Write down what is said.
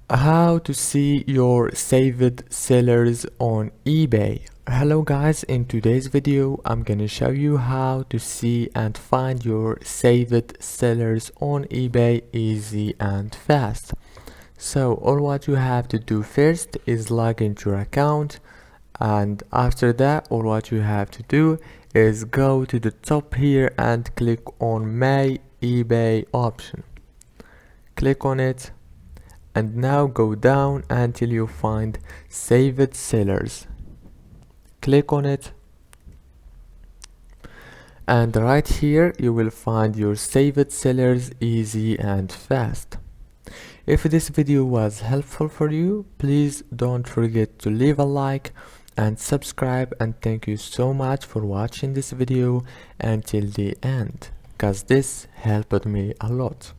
How to see your saved sellers on eBay. Hello guys, in today's video I'm gonna show you how to see and find your saved sellers on eBay easy and fast. So all what you have to do first is log into your account, and after that all what you have to do is go to the top here and click on My eBay option. Click on it and now go down until you find saved sellers. Click on it, and right here you will find your saved sellers easy and fast. If this video was helpful for you, please don't forget to leave a like and subscribe, and thank you so much for watching this video until the end, cause this helped me a lot.